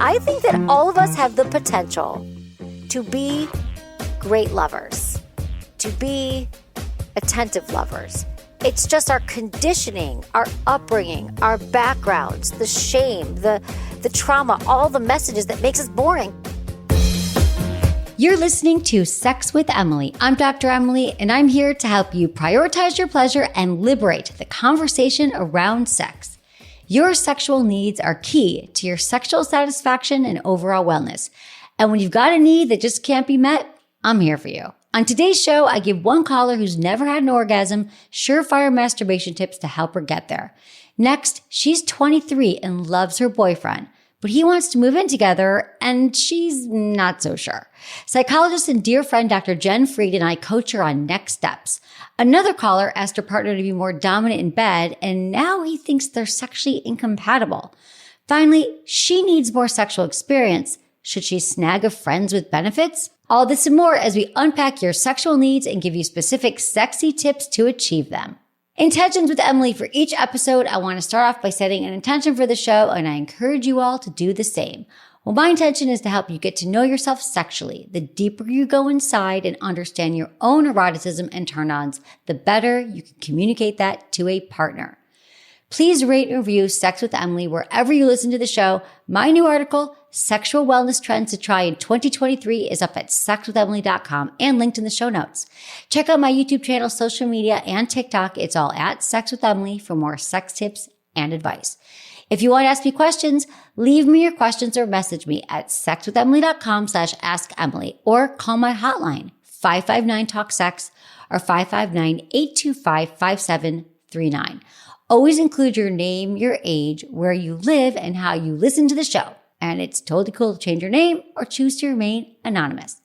I think that all of us have the potential to be great lovers, to be attentive lovers. It's just our conditioning, our upbringing, our backgrounds, the shame, the trauma, all the messages that makes us boring. You're listening to Sex with Emily. I'm Dr. Emily, and I'm here to help you prioritize your pleasure and liberate the conversation around sex. Your sexual needs are key to your sexual satisfaction and overall wellness. And when you've got a need that just can't be met, I'm here for you. On today's show, I give one caller who's never had an orgasm surefire masturbation tips to help her get there. Next, she's 23 and loves her boyfriend, but he wants to move in together and she's not so sure. Psychologist and dear friend Dr. Jen Fried and I coach her on next steps. Another caller asked her partner to be more dominant in bed, and now he thinks they're sexually incompatible. Finally, she needs more sexual experience. Should she snag a friends with benefits? All this and more as we unpack your sexual needs and give you specific sexy tips to achieve them. Intentions with Emily. For each episode, I want to start off by setting an intention for the show, and I encourage you all to do the same. Well, my intention is to help you get to know yourself sexually. The deeper you go inside and understand your own eroticism and turn-ons, the better you can communicate that to a partner. Please rate and review Sex with Emily wherever you listen to the show. My new article, Sexual Wellness Trends to Try in 2023, is up at sexwithemily.com and linked in the show notes. Check out my YouTube channel, social media, and TikTok. It's all at Sex with Emily for more sex tips and advice. If you want to ask me questions, leave me your questions or message me at sexwithemily.com/assemily or call my hotline, 559-TALK-SEX or 559-825-5739. Always include your name, your age, where you live, and how you listen to the show. And it's totally cool to change your name or choose to remain anonymous.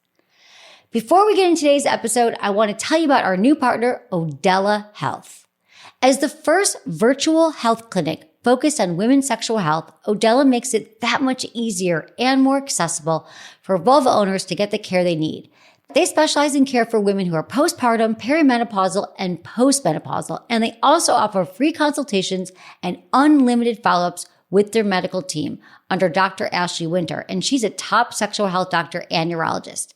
Before we get into today's episode, I want to tell you about our new partner, Odella Health. As the first virtual health clinic focused on women's sexual health, Odella makes it that much easier and more accessible for vulva owners to get the care they need. They specialize in care for women who are postpartum, perimenopausal, and postmenopausal, and they also offer free consultations and unlimited follow-ups with their medical team under Dr. Ashley Winter, and she's a top sexual health doctor and urologist.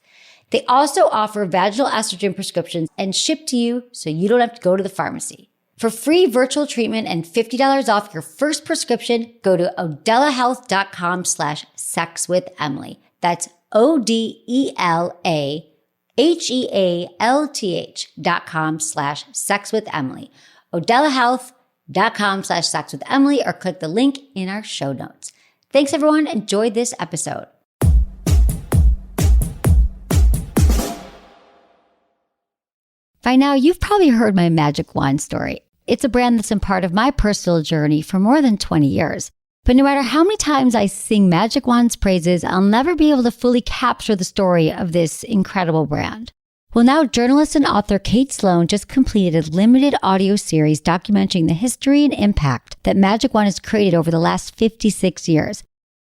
They also offer vaginal estrogen prescriptions and ship to you so you don't have to go to the pharmacy. For free virtual treatment and $50 off your first prescription, go to odellahealth.com/sexwithemily. That's ODELAHEALTH.com/sexwithemily. odellahealth.com/sexwithemily or click the link in our show notes. Thanks everyone. Enjoy this episode. By now, you've probably heard my Magic Wand story. It's a brand that's been part of my personal journey for more than 20 years. But no matter how many times I sing Magic Wand's praises, I'll never be able to fully capture the story of this incredible brand. Well, now journalist and author Kate Sloan just completed a limited audio series documenting the history and impact that Magic Wand has created over the last 56 years.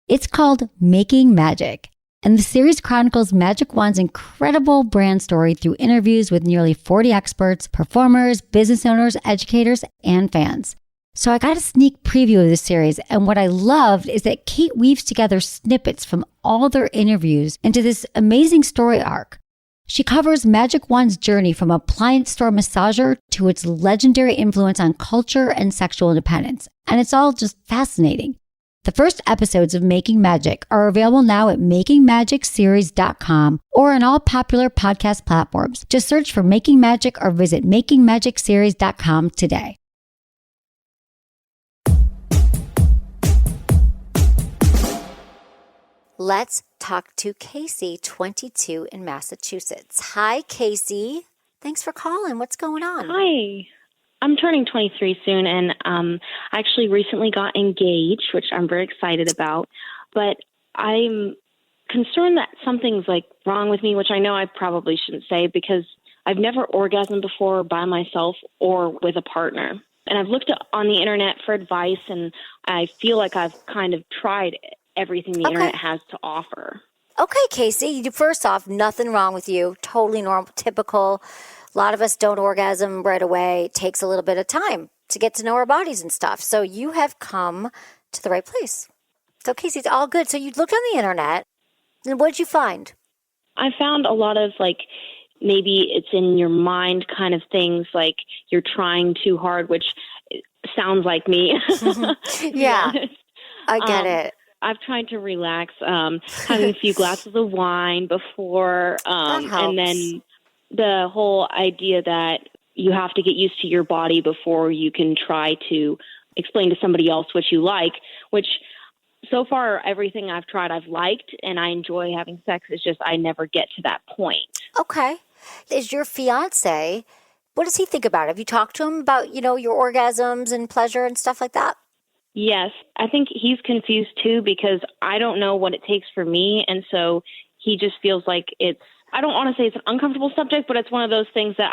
It's called Making Magic. And the series chronicles Magic Wand's incredible brand story through interviews with nearly 40 experts, performers, business owners, educators, and fans. So I got a sneak preview of this series, and what I loved is that Kate weaves together snippets from all their interviews into this amazing story arc. She covers Magic Wand's journey from appliance store massager to its legendary influence on culture and sexual independence, and it's all just fascinating. The first episodes of Making Magic are available now at makingmagicseries.com or on all popular podcast platforms. Just search for Making Magic or visit makingmagicseries.com today. Let's talk to Casey, 22 in Massachusetts. Hi, Casey. Thanks for calling. What's going on? Hi. I'm turning 23 soon, and I actually recently got engaged, which I'm very excited about. But I'm concerned that something's wrong with me, which I know I probably shouldn't say because I've never orgasmed before by myself or with a partner. And I've looked on the internet for advice, and I feel like I've kind of tried everything the internet has to offer. Okay, Casey. First off, nothing wrong with you. Totally normal, typical. A lot of us don't orgasm right away. It takes a little bit of time to get to know our bodies and stuff. So you have come to the right place. So, Casey, it's all good. So you looked on the internet, and what did you find? I found a lot of maybe it's in your mind kind of things, like you're trying too hard, which sounds like me. Yeah, I get it. I've tried to relax, having a few glasses of wine before, That helps. and then the whole idea that you have to get used to your body before you can try to explain to somebody else what you like, which so far everything I've tried I've liked, and I enjoy having sex. It's just I never get to that point. Okay. Is your fiance, what does he think about it? Have you talked to him about, your orgasms and pleasure and stuff like that? Yes, I think he's confused too because I don't know what it takes for me, and so he just feels like I don't want to say it's an uncomfortable subject, but it's one of those things that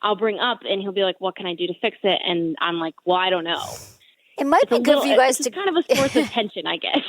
I'll bring up, and he'll be like, what can I do to fix it? And I'm like, well, I don't know. It might be good for you guys to... It's kind of a source of tension, I guess.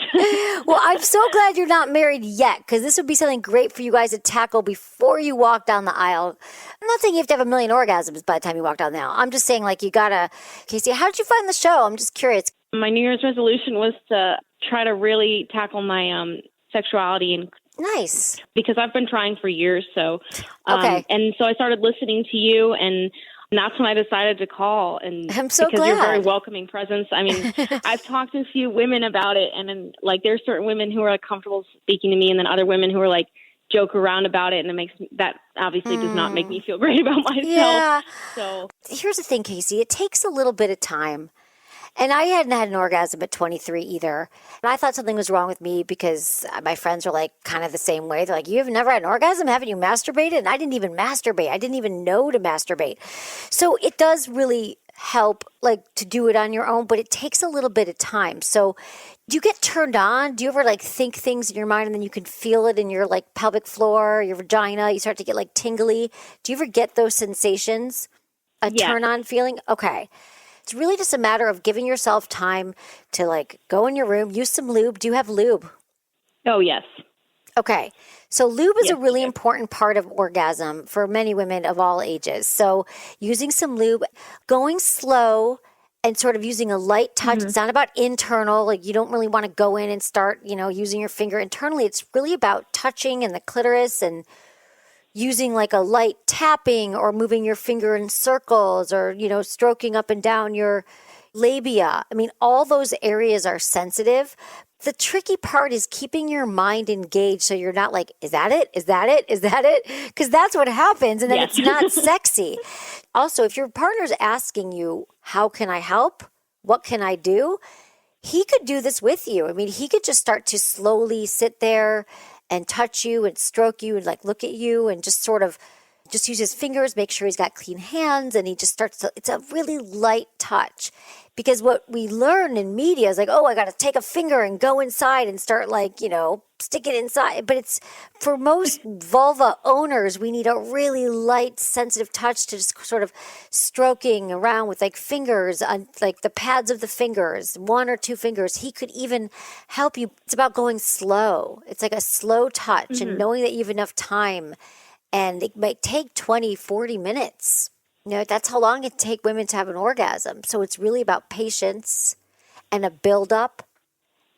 Well, I'm so glad you're not married yet, because this would be something great for you guys to tackle before you walk down the aisle. I'm not saying you have to have 1 million orgasms by the time you walk down the aisle. I'm just saying, you gotta... Casey, how did you find the show? I'm just curious. My New Year's resolution was to try to really tackle my sexuality and... Nice. Because I've been trying for years, so... Okay. And so I started listening to you, and that's when I decided to call. And I'm so because glad. you're a very welcoming presence. I mean, I've talked to a few women about it, and then, there's certain women who are comfortable speaking to me, and then other women who are joke around about it, and that obviously does not make me feel great about myself. Yeah. So here's the thing, Casey. It takes a little bit of time. And I hadn't had an orgasm at 23 either. And I thought something was wrong with me because my friends were kind of the same way. They're like, you have never had an orgasm? Haven't you masturbated? And I didn't even masturbate. I didn't even know to masturbate. So it does really help to do it on your own, but it takes a little bit of time. So do you get turned on? Do you ever think things in your mind and then you can feel it in your pelvic floor, your vagina? You start to get tingly. Do you ever get those sensations? A turn on feeling? Okay. It's really just a matter of giving yourself time to go in your room, use some lube. Do you have lube? Oh, yes. Okay. So lube is a really important part of orgasm for many women of all ages. So using some lube, going slow and sort of using a light touch. It's not about internal. You don't really want to go in and start, using your finger internally. It's really about touching and the clitoris and using a light tapping or moving your finger in circles or, stroking up and down your labia. I mean, all those areas are sensitive. The tricky part is keeping your mind engaged so you're not is that it? Is that it? Is that it? Because that's what happens, and then it's not sexy. Also, if your partner's asking you, how can I help? What can I do? He could do this with you. I mean, he could just start to slowly sit there and touch you and stroke you and look at you and just sort of just use his fingers, make sure he's got clean hands, and he just starts to, it's a really light touch. Because what we learn in media is I got to take a finger and go inside and start stick it inside. But it's, for most vulva owners, we need a really light, sensitive touch to just sort of stroking around with fingers on the pads of the fingers, 1 or 2 fingers. He could even help you. It's about going slow. It's a slow touch and knowing that you have enough time. And it might take 20, 40 minutes. That's how long it takes women to have an orgasm. So it's really about patience and a build-up.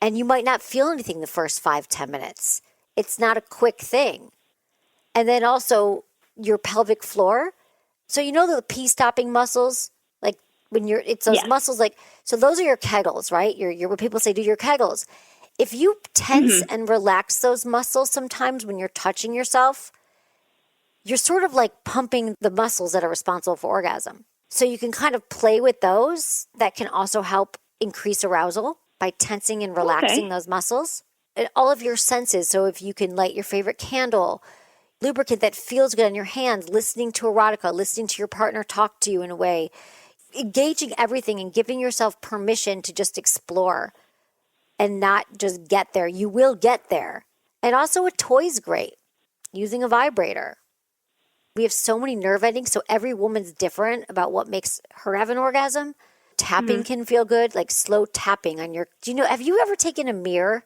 And you might not feel anything the first 5-10 minutes. It's not a quick thing. And then also your pelvic floor. So the pee-stopping muscles? When it's those muscles, so those are your kegels, right? Your what people say, do your kegels. If you tense and relax those muscles sometimes when you're touching yourself, you're sort of pumping the muscles that are responsible for orgasm. So you can kind of play with those. That can also help increase arousal by tensing and relaxing those muscles. And all of your senses. So if you can light your favorite candle, lubricant that feels good on your hands, listening to erotica, listening to your partner talk to you in a way, engaging everything and giving yourself permission to just explore and not just get there. You will get there. And also a toy's great. Using a vibrator. We have so many nerve endings, so every woman's different about what makes her have an orgasm. Tapping can feel good, slow tapping on your... have you ever taken a mirror,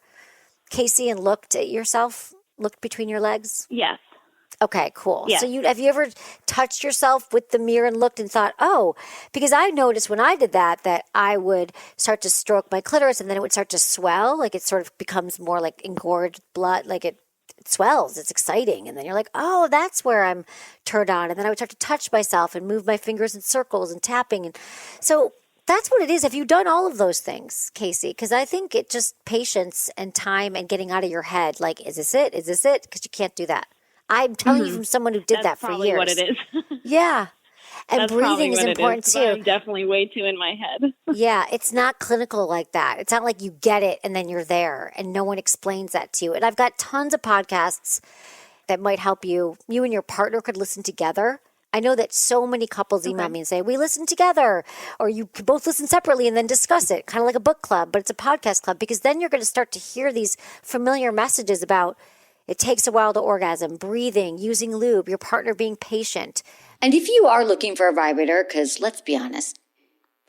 Casey, and looked at yourself? Looked between your legs? Yes. Okay, cool. Yeah. So have you ever touched yourself with the mirror and looked and thought, oh, because I noticed when I did that I would start to stroke my clitoris and then it would start to swell. Like it sort of becomes more like engorged blood, like it swells. It's exciting. And then you're like, oh, that's where I'm turned on. And then I would start to touch myself and move my fingers in circles and tapping. And so that's what it is. Have you done all of those things, Casey? Because I think it just patience and time and getting out of your head. Like, is this it? Is this it? Because you can't do that. I'm telling you from someone who did That's that for probably years. what it is. Yeah. And That's breathing is what important too. I'm definitely way too in my head. Yeah, it's not clinical like that. It's not like you get it and then you're there and no one explains that to you. And I've got tons of podcasts that might help you. You and your partner could listen together. I know that so many couples email me and say, we listen together, or you could both listen separately and then discuss it, kind of like a book club, but it's a podcast club, because then you're going to start to hear these familiar messages about it takes a while to orgasm, breathing, using lube, your partner being patient. And if you are looking for a vibrator, because let's be honest,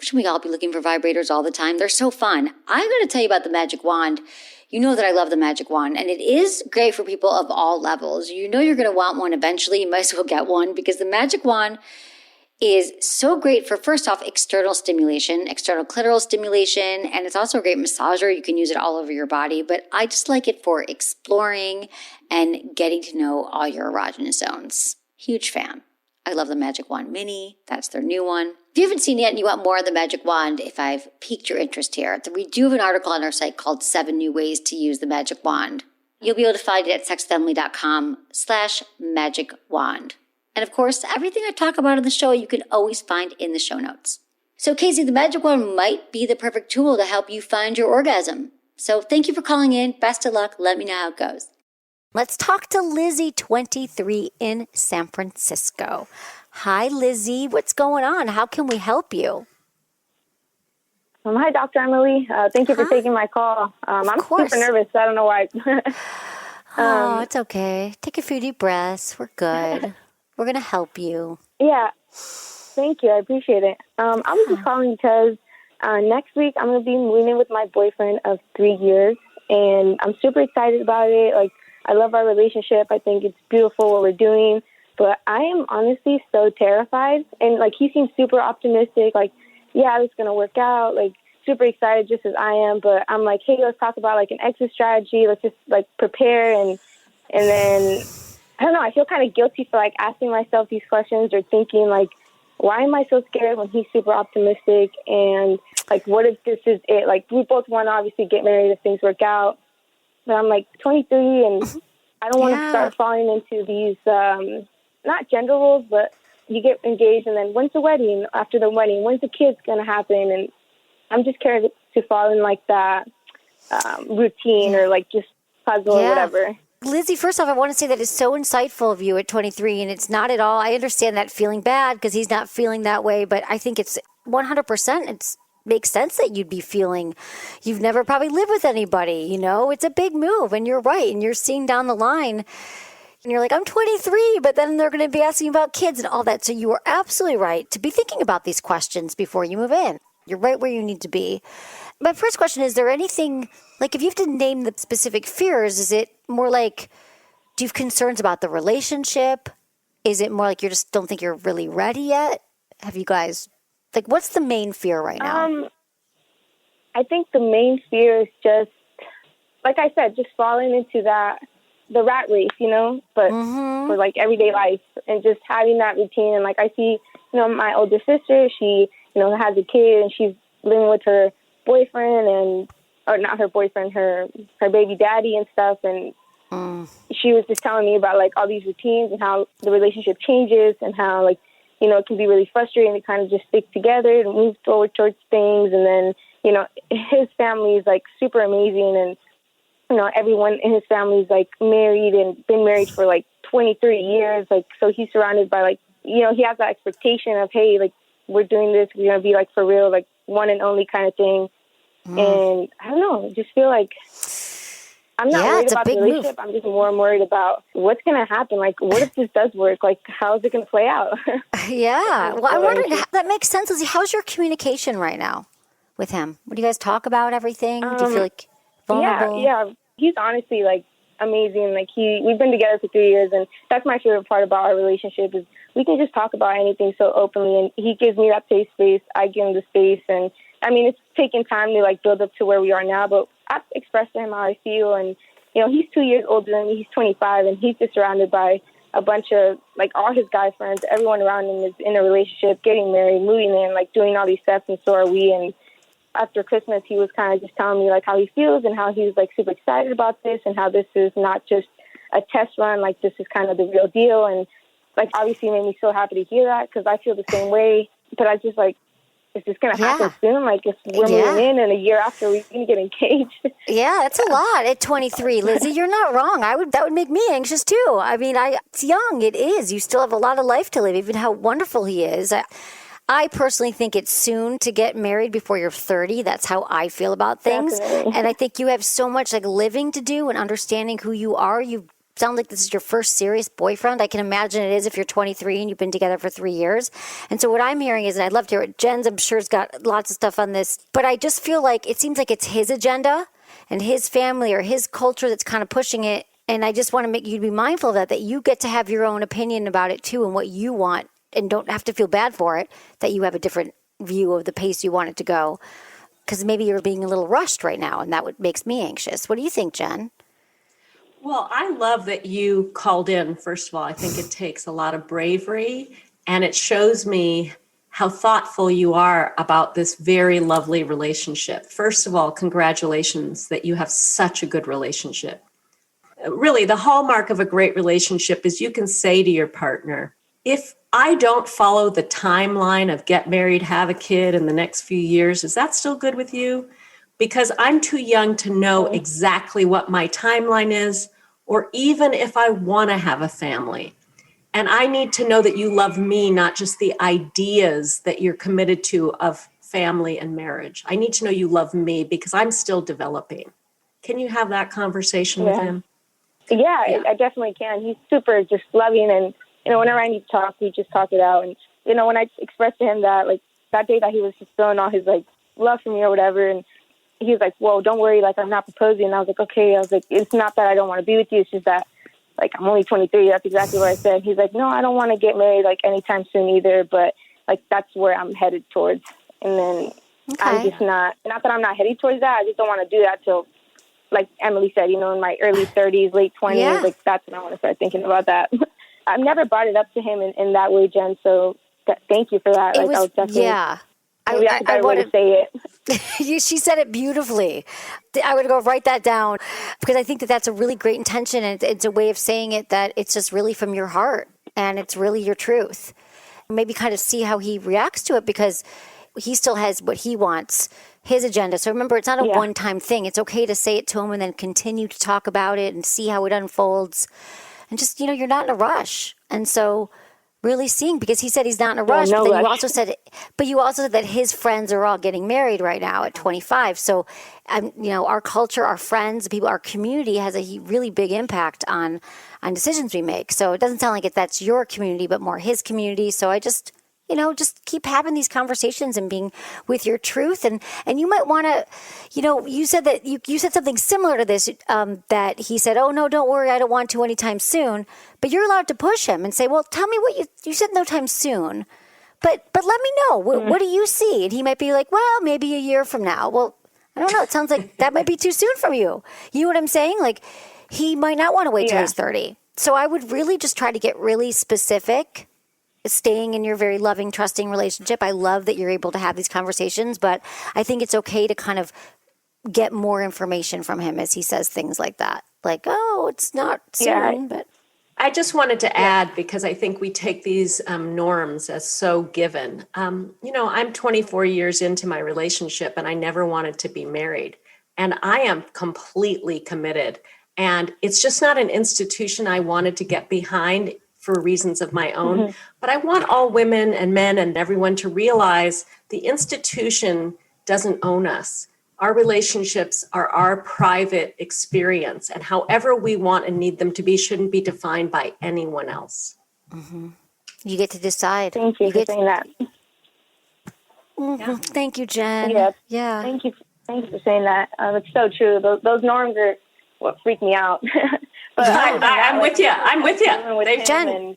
shouldn't we all be looking for vibrators all the time? They're so fun. I'm going to tell you about the Magic Wand. You know that I love the Magic Wand, and it is great for people of all levels. You know you're going to want one eventually. You might as well get one, because the Magic Wand is so great for, first off, external stimulation, external clitoral stimulation, and it's also a great massager. You can use it all over your body, but I just like it for exploring and getting to know all your erogenous zones. Huge fan. I love the Magic Wand Mini. That's their new one. If you haven't seen it yet and you want more on the Magic Wand, if I've piqued your interest here, we do have an article on our site called 7 New Ways to Use the Magic Wand. You'll be able to find it at sexwithemily.com/magic wand. And of course, everything I talk about on the show, you can always find in the show notes. So Casey, the Magic Wand might be the perfect tool to help you find your orgasm. So thank you for calling in. Best of luck. Let me know how it goes. Let's talk to Lizzie, 23, in San Francisco. Hi, Lizzie. What's going on? How can we help you? Hi, Dr. Emily. Thank you for taking my call. I'm super nervous. I don't know why. It's okay. Take a few deep breaths. We're good. We're going to help you. Yeah. Thank you. I appreciate it. I was just calling because next week I'm going to be moving in with my boyfriend of 3 years, and I'm super excited about it. Like, I love our relationship. I think it's beautiful what we're doing. But I am honestly so terrified. And, like, he seems super optimistic. Like, yeah, it's going to work out. Like, super excited just as I am. But I'm like, hey, let's talk about, like, an exit strategy. Let's just, like, prepare. And then, I don't know, I feel kind of guilty for, like, asking myself these questions or thinking, like, why am I so scared when he's super optimistic? And, like, what if this is it? Like, we both want to obviously get married if things work out. But I'm like 23 and I don't want to start falling into these, not gender roles, but you get engaged and then when's the wedding? After the wedding, when's the kids going to happen? And I'm just scared to fall in like that routine or like just puzzle or whatever. Lizzie, first off, I want to say that it's so insightful of you at 23, and it's not at all. I understand that feeling bad because he's not feeling that way, but I think it's 100%. It makes sense that you'd be feeling you've never probably lived with anybody. You know, it's a big move, and you're right, and you're seeing down the line, and you're like, I'm 23, but then they're going to be asking about kids and all that. So you are absolutely right to be thinking about these questions before you move in. You're right where you need to be. My first question, is there anything, like if you have to name the specific fears, is it more like, do you have concerns about the relationship? Is it more like you just don't think you're really ready yet? Have you guys, like, what's the main fear right now? I think the main fear is just, like I said, just falling into the rat race, you know, but for like everyday life and just having that routine. And like I see, you know, my older sister, she, you know, has a kid and she's living with her boyfriend or not her boyfriend, her baby daddy and stuff. And she was just telling me about like all these routines and how the relationship changes and how like, you know, it can be really frustrating to kind of just stick together and move forward towards things. And then, you know, his family is like super amazing. And, you know, everyone in his family is like married and been married for like 23 years. Like, so he's surrounded by like, you know, he has that expectation of, hey, like, we're doing this, we're going to be like for real, like one and only kind of thing. And I don't know, I just feel like I'm not worried about the relationship. I'm just more worried about what's going to happen. Like, what if this does work? Like, how is it going to play out? Well, I'm wondering, that makes sense, Lizzie. How's your communication right now with him? What do you guys talk about, everything? Do you feel like vulnerable? Yeah. He's honestly like amazing. Like we've been together for 3 years, and that's my favorite part about our relationship is we can just talk about anything so openly, and he gives me that safe space. I give him the space, and I mean, it's taken time to like build up to where we are now, but I've expressed to him how I feel, and you know, he's 2 years older than me. He's 25, and he's just surrounded by a bunch of, like, all his guy friends. Everyone around him is in a relationship, getting married, moving in, like, doing all these steps, and so are we. And after Christmas, he was kind of just telling me, like, how he feels and how he's, like, super excited about this and how this is not just a test run, like, this is kind of the real deal. And, like, obviously made me so happy to hear that because I feel the same way. But I just, like, is this going to happen soon? Like, if we're moving in and a year after we're going to get engaged. Yeah, that's a lot at 23, Lizzie. You're not wrong. That would make me anxious too. I mean, it's young. It is. You still have a lot of life to live, even how wonderful he is. I personally think it's soon to get married before you're 30. That's how I feel about things. Definitely. And I think you have so much like living to do and understanding who you are. You sound like this is your first serious boyfriend. I can imagine it is if you're 23 and you've been together for 3 years. And so what I'm hearing is, and I'd love to hear it, Jen's I'm sure has got lots of stuff on this, but I just feel like it seems like it's his agenda and his family or his culture that's kind of pushing it. And I just want to make you be mindful of that you get to have your own opinion about it too and what you want and don't have to feel bad for it, that you have a different view of the pace you want it to go. Because maybe you're being a little rushed right now and that makes me anxious. What do you think, Jen? Well, I love that you called in, first of all. I think it takes a lot of bravery, and it shows me how thoughtful you are about this very lovely relationship. First of all, congratulations that you have such a good relationship. Really, the hallmark of a great relationship is you can say to your partner, if I don't follow the timeline of get married, have a kid in the next few years, is that still good with you? Because I'm too young to know exactly what my timeline is, or even if I want to have a family. And I need to know that you love me, not just the ideas that you're committed to of family and marriage. I need to know you love me because I'm still developing. Can you have that conversation with him? Yeah, I definitely can. He's super just loving, and, you know, whenever I need to talk, we just talk it out. And, you know, when I expressed to him that, like, that day that he was just feeling all his, like, love for me or whatever, and he was like, whoa, don't worry, like, I'm not proposing. And I was like, okay. I was like, it's not that I don't want to be with you. It's just that, like, I'm only 23. That's exactly what I said. He's like, no, I don't want to get married, like, anytime soon either. But, like, that's where I'm headed towards. And then I'm just not that I'm not headed towards that. I just don't want to do that till, like Emily said, you know, in my early 30s, late 20s. Like, that's when I want to start thinking about that. I've never brought it up to him in that way, Jen. So thank you for that. I was definitely... Maybe that's a better way to say it. She said it beautifully. I would go write that down because I think that that's a really great intention, and it's a way of saying it that it's just really from your heart and it's really your truth. Maybe kind of see how he reacts to it because he still has what he wants, his agenda. So remember, it's not a one-time thing. It's okay to say it to him and then continue to talk about it and see how it unfolds. And just, you know, you're not in a rush. And so... really seeing, because he said he's not in a rush, but then you also said that his friends are all getting married right now at 25. So, you know, our culture, our friends, people, our community has a really big impact on decisions we make. So it doesn't sound like that's your community, but more his community. So I just, you know, just keep having these conversations and being with your truth. And you might want to, you know, you said that you said something similar to this, that he said, oh, no, don't worry, I don't want to anytime soon. But you're allowed to push him and say, well, tell me what you said no time soon. But let me know. What do you see? And he might be like, well, maybe a year from now. Well, I don't know. It sounds like that might be too soon from you. You know what I'm saying? Like, he might not want to wait till he's 30. So I would really just try to get really specific, staying in your very loving, trusting relationship. I love that you're able to have these conversations, but I think it's okay to kind of get more information from him as he says things like that. Like, oh, it's not soon, but... I just wanted to add, because I think we take these norms as so given. You know, I'm 24 years into my relationship and I never wanted to be married. And I am completely committed. And it's just not an institution I wanted to get behind for reasons of my own. Mm-hmm. But I want all women and men and everyone to realize the institution doesn't own us. Our relationships are our private experience, and however we want and need them to be shouldn't be defined by anyone else. Mm-hmm. You get to decide. Thank you for saying that. Mm-hmm. Yeah. Thank you, Jen. Yeah. Thank you for saying that. It's so true. Those norms are what freak me out. But I'm with you. I'm with you. Jen,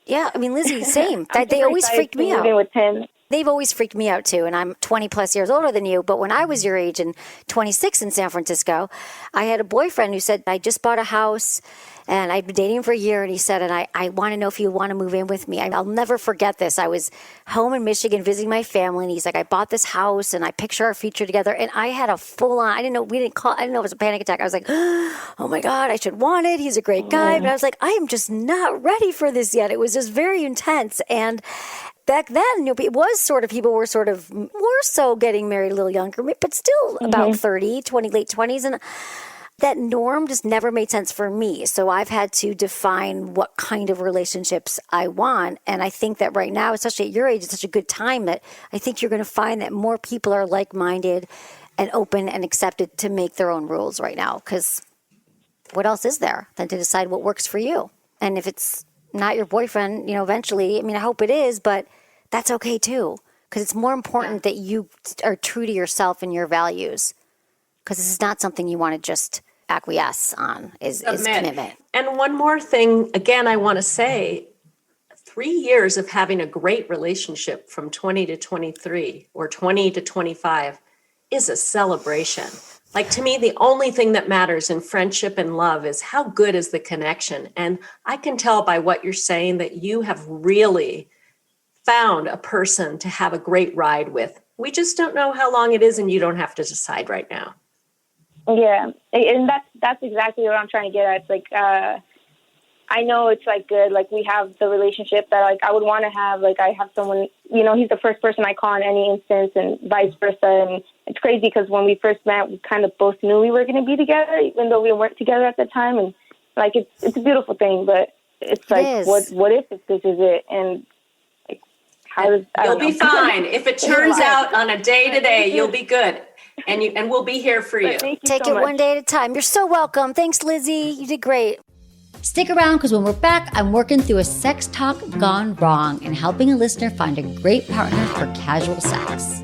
yeah, I mean, Lizzie, same. They super always excited freaked to me move in out. with him. They've always freaked me out too, and I'm 20 plus years older than you. But when I was your age and 26 in San Francisco, I had a boyfriend who said, I just bought a house and I'd been dating him for a year. And he said, and I want to know if you want to move in with me. I'll never forget this. I was home in Michigan visiting my family, and he's like, I bought this house and I picture our future together. And I had a full on, I didn't know it was a panic attack. I was like, oh my God, I should want it. He's a great guy. But I was like, I am just not ready for this yet. It was just very intense. And back then, it was sort of, people were sort of more so getting married a little younger, but still about 30, late 20s. And that norm just never made sense for me. So I've had to define what kind of relationships I want. And I think that right now, especially at your age, it's such a good time that I think you're going to find that more people are like-minded and open and accepted to make their own rules right now. Because what else is there than to decide what works for you? And if it's not your boyfriend, eventually, I mean, I hope it is, but that's okay too. Because it's more important that you are true to yourself and your values. Because this is not something you want to just acquiesce on, is commitment. And one more thing, again, I want to say, 3 years of having a great relationship from 20 to 23 or 20 to 25 is a celebration. Like, to me, the only thing that matters in friendship and love is how good is the connection. And I can tell by what you're saying that you have really found a person to have a great ride with. We just don't know how long it is, and you don't have to decide right now. Yeah, and that's exactly what I'm trying to get at. It's like, I know it's like good. Like, we have the relationship that like I would want to have. Like, I have someone, he's the first person I call in any instance, and vice versa. And it's crazy because when we first met, we kind of both knew we were going to be together, even though we weren't together at the time. And like, it's a beautiful thing, but it's like, what if this is it? And like, how does you'll be fine if it turns out on a day to day, you'll be good. And we'll be here for you. Take it one day at a time. You're so welcome. Thanks, Lizzie. You did great. Stick around, because when we're back, I'm working through a sex talk gone wrong and helping a listener find a great partner for casual sex.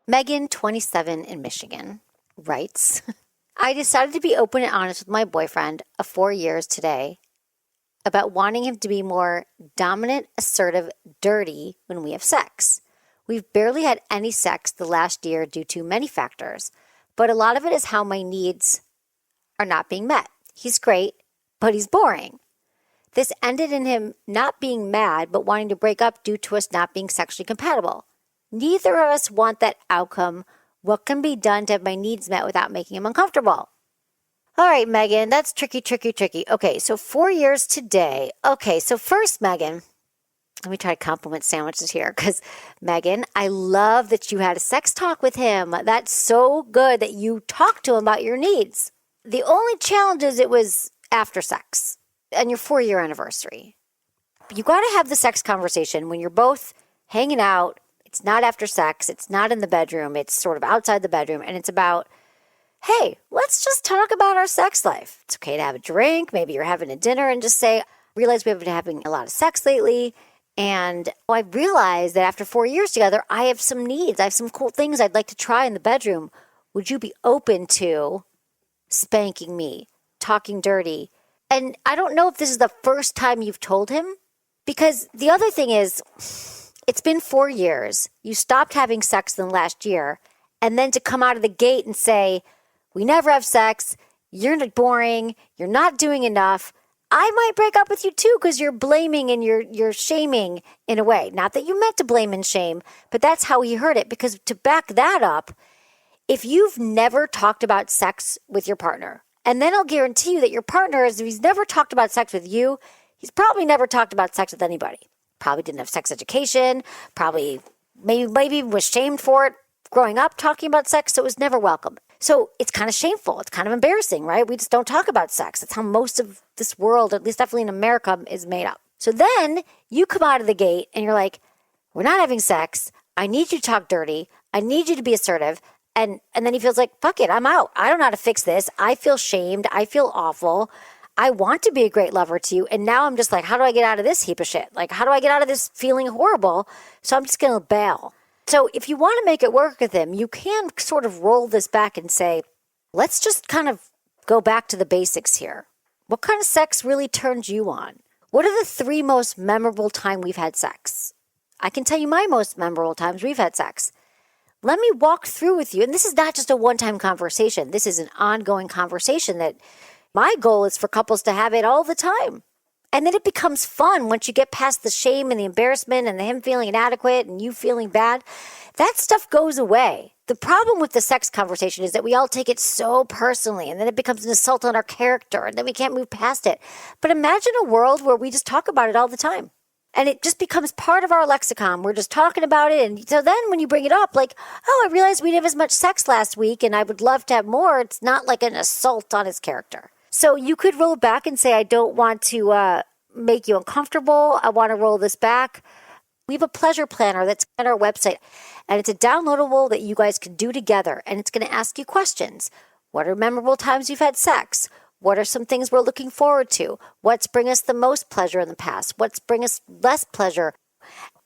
Megan, 27 in Michigan, writes, I decided to be open and honest with my boyfriend of 4 years today about wanting him to be more dominant, assertive, dirty when we have sex. We've barely had any sex the last year due to many factors, but a lot of it is how my needs are not being met. He's great, but he's boring. This ended in him not being mad, but wanting to break up due to us not being sexually compatible. Neither of us want that outcome. What can be done to have my needs met without making him uncomfortable? All right, Megan, that's tricky. Okay, so 4 years today. Okay, so first, Megan, let me try to compliment sandwiches here, because Megan, I love that you had a sex talk with him. That's so good that you talked to him about your needs. The only challenge is it was after sex and your 4-year anniversary. You got to have the sex conversation when you're both hanging out. It's not after sex. It's not in the bedroom. It's sort of outside the bedroom. And it's about, hey, let's just talk about our sex life. It's okay to have a drink. Maybe you're having a dinner and just say, I realize we've been having a lot of sex lately. And I realized that after 4 years together, I have some needs. I have some cool things I'd like to try in the bedroom. Would you be open to spanking me, talking dirty? And I don't know if this is the first time you've told him, because the other thing is, it's been 4 years. You stopped having sex in the last year. And then to come out of the gate and say, we never have sex, you're boring, you're not doing enough, I might break up with you too, because you're blaming and you're shaming in a way. Not that you meant to blame and shame, but that's how he heard it. Because to back that up, if you've never talked about sex with your partner, and then I'll guarantee you that your partner, if he's never talked about sex with you, he's probably never talked about sex with anybody. Probably didn't have sex education, probably maybe was shamed for it growing up talking about sex, so it was never welcome. So it's kind of shameful. It's kind of embarrassing, right? We just don't talk about sex. That's how most of this world, at least definitely in America, is made up. So then you come out of the gate and you're like, we're not having sex. I need you to talk dirty. I need you to be assertive. And then he feels like, fuck it, I'm out. I don't know how to fix this. I feel shamed. I feel awful. I want to be a great lover to you. And now I'm just like, how do I get out of this heap of shit? Like, how do I get out of this feeling horrible? So I'm just going to bail. So if you want to make it work with him, you can sort of roll this back and say, let's just kind of go back to the basics here. What kind of sex really turns you on? What are the 3 most memorable times we've had sex? I can tell you my most memorable times we've had sex. Let me walk through with you. And this is not just a one-time conversation. This is an ongoing conversation that my goal is for couples to have it all the time. And then it becomes fun once you get past the shame and the embarrassment and him feeling inadequate and you feeling bad. That stuff goes away. The problem with the sex conversation is that we all take it so personally, and then it becomes an assault on our character, and then we can't move past it. But imagine a world where we just talk about it all the time. And it just becomes part of our lexicon. We're just talking about it. And so then when you bring it up, like, oh, I realized we didn't have as much sex last week and I would love to have more. It's not like an assault on his character. So you could roll back and say, I don't want to make you uncomfortable. I want to roll this back. We have a pleasure planner that's on our website. And it's a downloadable that you guys can do together. And it's going to ask you questions. What are memorable times you've had sex? What are some things we're looking forward to? What's bring us the most pleasure in the past? What's bring us less pleasure?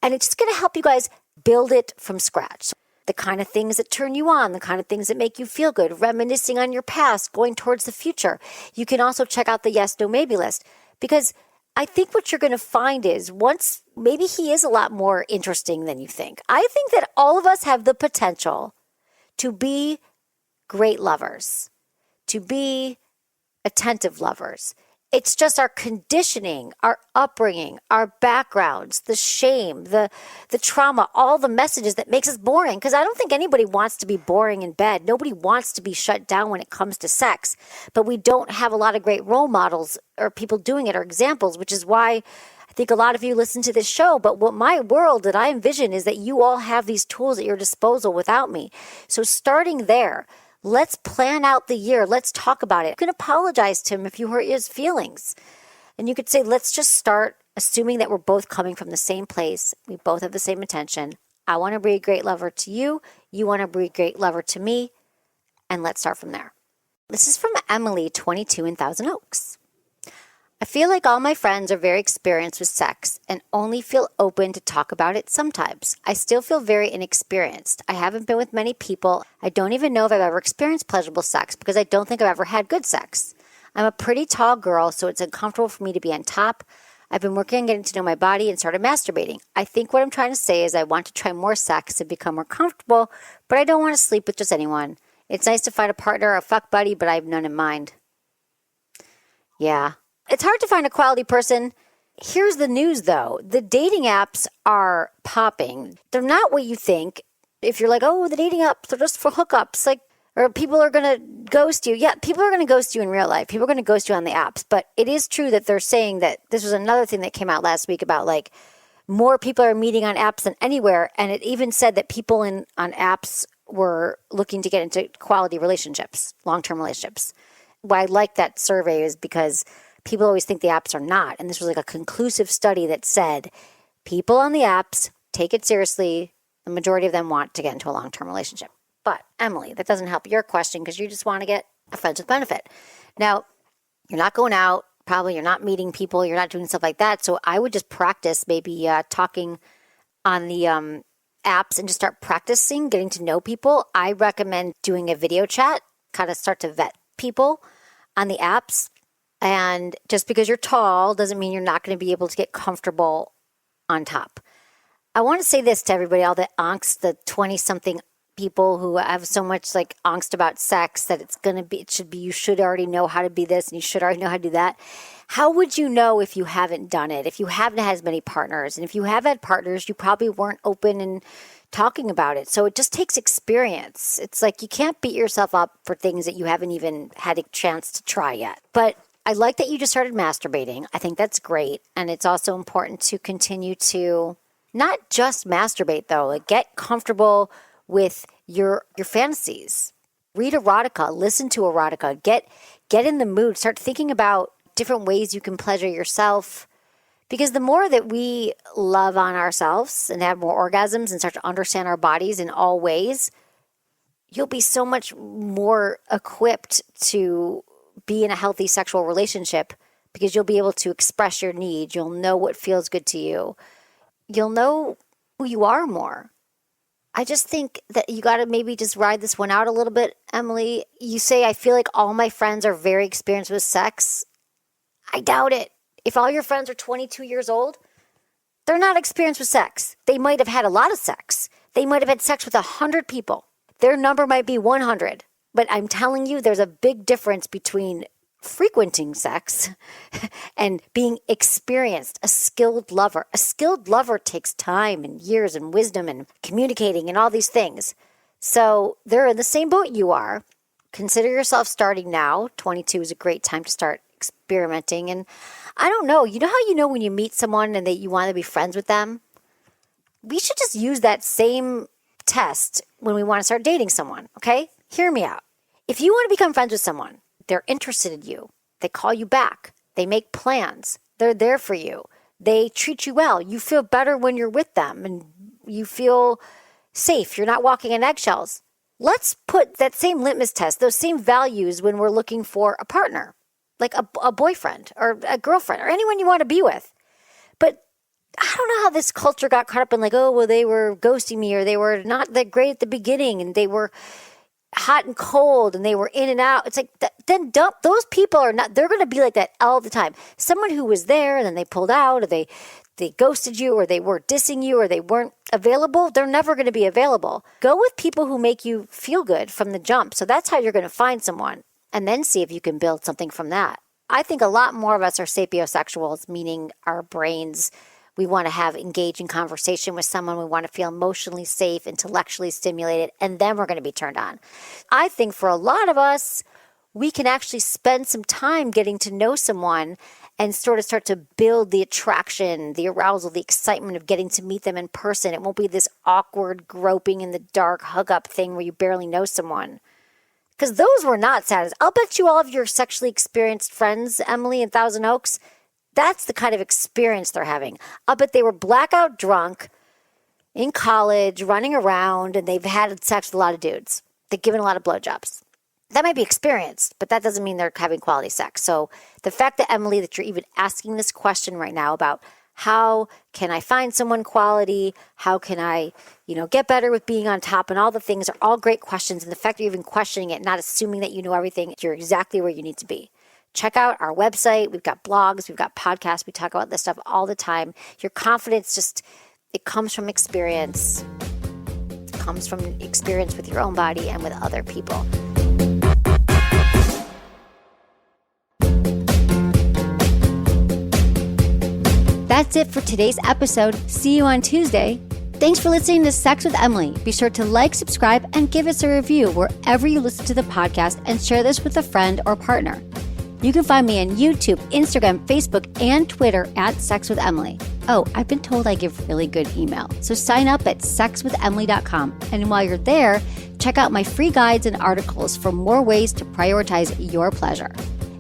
And it's just going to help you guys build it from scratch. The kind of things that turn you on, the kind of things that make you feel good, reminiscing on your past, going towards the future. You can also check out the yes, no, maybe list, because I think what you're going to find is once maybe he is a lot more interesting than you think. I think that all of us have the potential to be great lovers, to be attentive lovers. It's just our conditioning, our upbringing, our backgrounds, the shame, the trauma, all the messages that makes us boring. Because I don't think anybody wants to be boring in bed. Nobody wants to be shut down when it comes to sex. But we don't have a lot of great role models or people doing it or examples, which is why I think a lot of you listen to this show. But what my world that I envision is that you all have these tools at your disposal without me. So starting there, let's plan out the year. Let's talk about it. You can apologize to him if you hurt his feelings. And you could say, let's just start assuming that we're both coming from the same place. We both have the same intention. I want to be a great lover to you. You want to be a great lover to me. And let's start from there. This is from Emily, 22 in Thousand Oaks. I feel like all my friends are very experienced with sex and only feel open to talk about it sometimes. I still feel very inexperienced. I haven't been with many people. I don't even know if I've ever experienced pleasurable sex because I don't think I've ever had good sex. I'm a pretty tall girl, so it's uncomfortable for me to be on top. I've been working on getting to know my body and started masturbating. I think what I'm trying to say is I want to try more sex and become more comfortable, but I don't want to sleep with just anyone. It's nice to find a partner or a fuck buddy, but I have none in mind. Yeah. It's hard to find a quality person. Here's the news, though. The dating apps are popping. They're not what you think. If you're like, oh, the dating apps, they're just for hookups, like, or people are going to ghost you. Yeah, people are going to ghost you in real life. People are going to ghost you on the apps. But it is true that they're saying that this was another thing that came out last week about, like, more people are meeting on apps than anywhere. And it even said that people on apps were looking to get into quality relationships, long-term relationships. Why I like that survey is because people always think the apps are not. And this was like a conclusive study that said people on the apps take it seriously. The majority of them want to get into a long-term relationship. But Emily, that doesn't help your question because you just want to get a friends with benefit. Now, you're not going out. Probably you're not meeting people. You're not doing stuff like that. So I would just practice maybe talking on the apps and just start practicing getting to know people. I recommend doing a video chat, kind of start to vet people on the apps. And just because you're tall doesn't mean you're not going to be able to get comfortable on top. I want to say this to everybody, all the angst, the 20-something people who have so much like angst about sex that you should already know how to be this and you should already know how to do that. How would you know if you haven't done it, if you haven't had as many partners? And if you have had partners, you probably weren't open and talking about it. So it just takes experience. It's like you can't beat yourself up for things that you haven't even had a chance to try yet. But I like that you just started masturbating. I think that's great. And it's also important to continue to not just masturbate, though. Like get comfortable with your fantasies. Read erotica. Listen to erotica. Get in the mood. Start thinking about different ways you can pleasure yourself. Because the more that we love on ourselves and have more orgasms and start to understand our bodies in all ways, you'll be so much more equipped to be in a healthy sexual relationship because you'll be able to express your need. You'll know what feels good to you. You'll know who you are more. I just think that you got to maybe just ride this one out a little bit, Emily. You say, I feel like all my friends are very experienced with sex. I doubt it. If all your friends are 22 years old, they're not experienced with sex. They might have had a lot of sex. They might have had sex with 100 people. Their number might be 100. But I'm telling you, there's a big difference between frequenting sex and being experienced, a skilled lover. A skilled lover takes time and years and wisdom and communicating and all these things. So they're in the same boat you are. Consider yourself starting now. 22 is a great time to start experimenting. And I don't know, you know how you know when you meet someone and that you want to be friends with them? We should just use that same test when we want to start dating someone, okay? Hear me out. If you want to become friends with someone, they're interested in you. They call you back. They make plans. They're there for you. They treat you well. You feel better when you're with them and you feel safe. You're not walking on eggshells. Let's put that same litmus test, those same values when we're looking for a partner, like a boyfriend or a girlfriend or anyone you want to be with. But I don't know how this culture got caught up in like, oh, well, they were ghosting me or they were not that great at the beginning and they were hot and cold and they were in and out. It's like, then dump. Those people are not, they're going to be like that all the time. Someone who was there and then they pulled out or they ghosted you or they were dissing you or they weren't available, they're never going to be available. Go with people who make you feel good from the jump. So that's how you're going to find someone and then see if you can build something from that. I think a lot more of us are sapiosexuals, meaning our brains, we want to have engaging conversation with someone. We want to feel emotionally safe, intellectually stimulated, and then we're going to be turned on. I think for a lot of us, we can actually spend some time getting to know someone and sort of start to build the attraction, the arousal, the excitement of getting to meet them in person. It won't be this awkward groping in the dark hug up thing where you barely know someone. Because those were not satisfying. I'll bet you all of your sexually experienced friends, Emily in Thousand Oaks, that's the kind of experience they're having. I'll bet they were blackout drunk in college, running around, and they've had sex with a lot of dudes. They've given a lot of blowjobs. That might be experienced, but that doesn't mean they're having quality sex. So the fact that, Emily, that you're even asking this question right now about how can I find someone quality, how can I, get better with being on top, and all the things are all great questions. And the fact that you're even questioning it, not assuming that you know everything, you're exactly where you need to be. Check out our website. We've got blogs. We've got podcasts. We talk about this stuff all the time. Your confidence it comes from experience. It comes from experience with your own body and with other people. That's it for today's episode. See you on Tuesday. Thanks for listening to Sex with Emily. Be sure to like, subscribe, and give us a review wherever you listen to the podcast and share this with a friend or partner. You can find me on YouTube, Instagram, Facebook, and Twitter at Sex with Emily. Oh, I've been told I give really good email. So sign up at sexwithemily.com. And while you're there, check out my free guides and articles for more ways to prioritize your pleasure.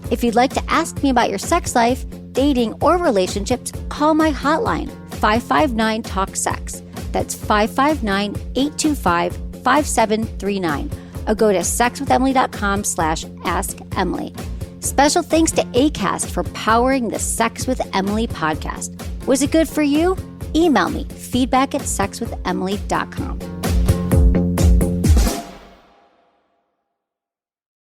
If you'd like to ask me about your sex life, dating, or relationships, call my hotline, 559-TALK-SEX. That's 559-825-5739. Or go to sexwithemily.com/askemily. Special thanks to Acast for powering the Sex with Emily podcast. Was it good for you? Email me, feedback@sexwithemily.com.